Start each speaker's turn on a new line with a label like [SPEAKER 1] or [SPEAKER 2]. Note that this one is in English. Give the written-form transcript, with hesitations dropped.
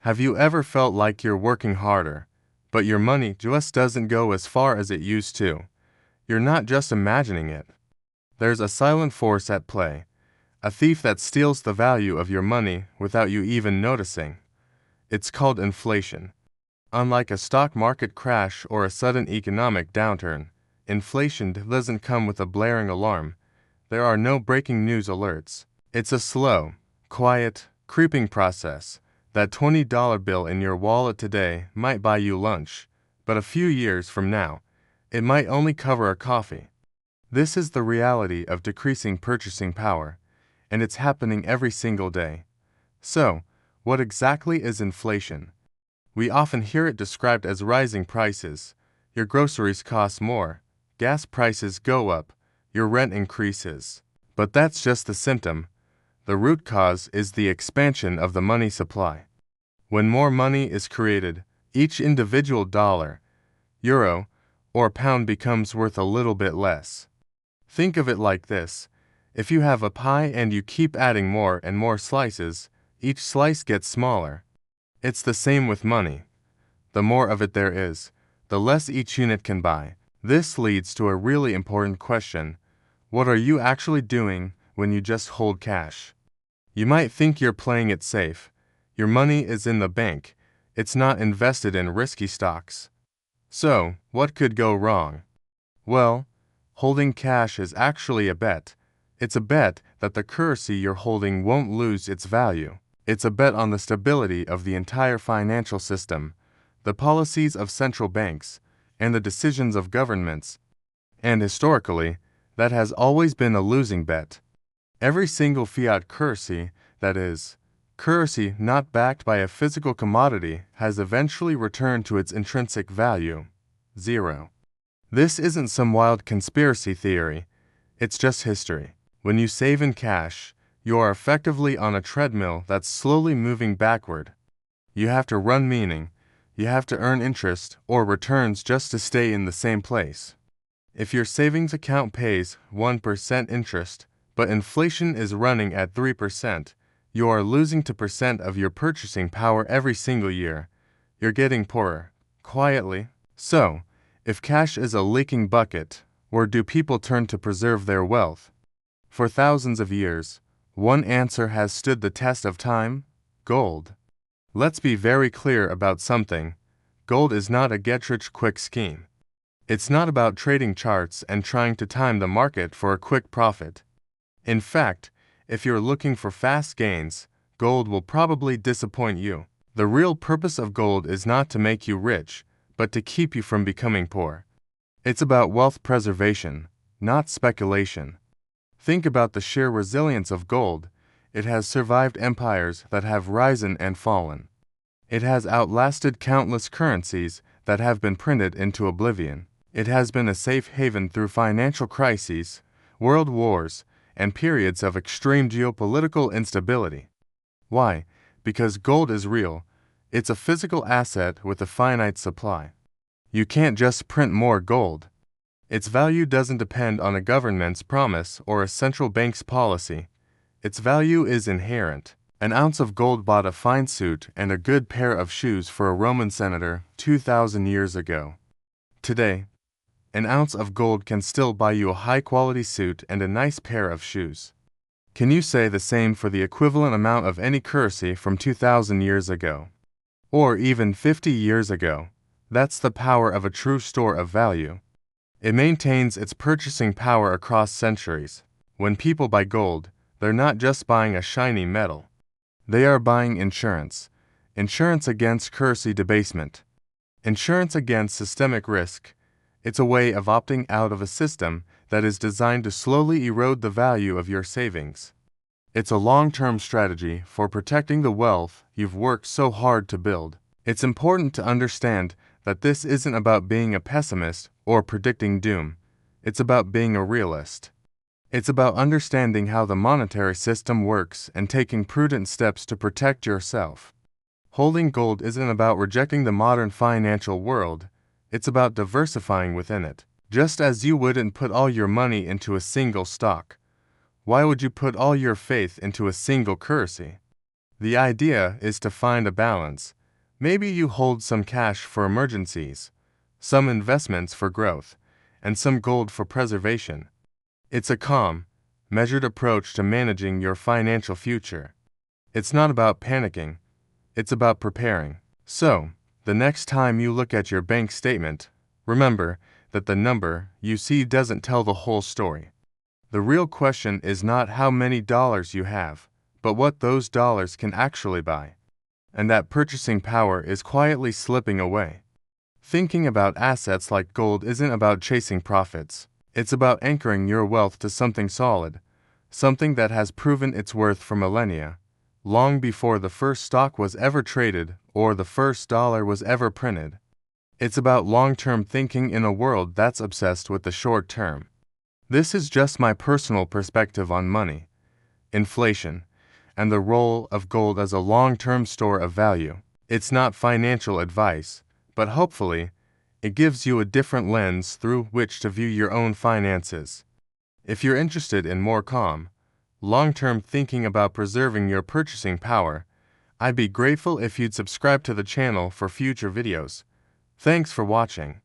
[SPEAKER 1] Have you ever felt like you're working harder, but your money just doesn't go as far as it used to? You're not just imagining it. There's a silent force at play, a thief that steals the value of your money without you even noticing. It's called inflation. Unlike a stock market crash or a sudden economic downturn, inflation doesn't come with a blaring alarm. There are no breaking news alerts. It's a slow, quiet, creeping process. That $20 bill in your wallet today might buy you lunch, but a few years from now, it might only cover a coffee. This is the reality of decreasing purchasing power, and it's happening every single day. So, what exactly is inflation? We often hear it described as rising prices. Your groceries cost more, gas prices go up, your rent increases. But that's just the symptom. The root cause is the expansion of the money supply. When more money is created, each individual dollar, euro, or pound becomes worth a little bit less. Think of it like this. If you have a pie and you keep adding more and more slices, each slice gets smaller. It's the same with money. The more of it there is, the less each unit can buy. This leads to a really important question. What are you actually doing when you just hold cash? You might think you're playing it safe. Your money is in the bank. It's not invested in risky stocks. So, what could go wrong? Well, holding cash is actually a bet. It's a bet that the currency you're holding won't lose its value. It's a bet on the stability of the entire financial system, the policies of central banks, and the decisions of governments. And historically, that has always been a losing bet. Every single fiat currency, that is, currency not backed by a physical commodity, has eventually returned to its intrinsic value, zero. This isn't some wild conspiracy theory, it's just history. When you save in cash, you are effectively on a treadmill that's slowly moving backward. You have to run, meaning you have to earn interest or returns just to stay in the same place. If your savings account pays 1% interest, but inflation is running at 3%, you are losing 2% of your purchasing power every single year. You're getting poorer, quietly. So, if cash is a leaking bucket, where do people turn to preserve their wealth? For thousands of years, one answer has stood the test of time: gold. Let's be very clear about something. Gold is not a get-rich-quick scheme. It's not about trading charts and trying to time the market for a quick profit. In fact, if you're looking for fast gains, gold will probably disappoint you. The real purpose of gold is not to make you rich, but to keep you from becoming poor. It's about wealth preservation, not speculation. Think about the sheer resilience of gold. It has survived empires that have risen and fallen. It has outlasted countless currencies that have been printed into oblivion. It has been a safe haven through financial crises, world wars, and periods of extreme geopolitical instability. Why? Because gold is real. It's a physical asset with a finite supply. You can't just print more gold. Its value doesn't depend on a government's promise or a central bank's policy. Its value is inherent. An ounce of gold bought a fine suit and a good pair of shoes for a Roman senator 2,000 years ago. Today, an ounce of gold can still buy you a high-quality suit and a nice pair of shoes. Can you say the same for the equivalent amount of any currency from 2,000 years ago? Or even 50 years ago? That's the power of a true store of value. It maintains its purchasing power across centuries. When people buy gold, they're not just buying a shiny metal. They are buying insurance. Insurance against currency debasement. Insurance against systemic risk. It's a way of opting out of a system that is designed to slowly erode the value of your savings. It's a long-term strategy for protecting the wealth you've worked so hard to build. It's important to understand that this isn't about being a pessimist or predicting doom. It's about being a realist. It's about understanding how the monetary system works and taking prudent steps to protect yourself. Holding gold isn't about rejecting the modern financial world. It's about diversifying within it. Just as you wouldn't put all your money into a single stock, why would you put all your faith into a single currency? The idea is to find a balance. Maybe you hold some cash for emergencies, some investments for growth, and some gold for preservation. It's a calm, measured approach to managing your financial future. It's not about panicking, it's about preparing. So, the next time you look at your bank statement, remember that the number you see doesn't tell the whole story. The real question is not how many dollars you have, but what those dollars can actually buy. And that purchasing power is quietly slipping away. Thinking about assets like gold isn't about chasing profits. It's about anchoring your wealth to something solid, something that has proven its worth for millennia, long before the first stock was ever traded or the first dollar was ever printed. It's about long-term thinking in a world that's obsessed with the short term. This is just my personal perspective on money, inflation, and the role of gold as a long-term store of value. It's not financial advice, but hopefully, it gives you a different lens through which to view your own finances. If you're interested in more calm, long-term thinking about preserving your purchasing power, I'd be grateful if you'd subscribe to the channel for future videos. Thanks for watching.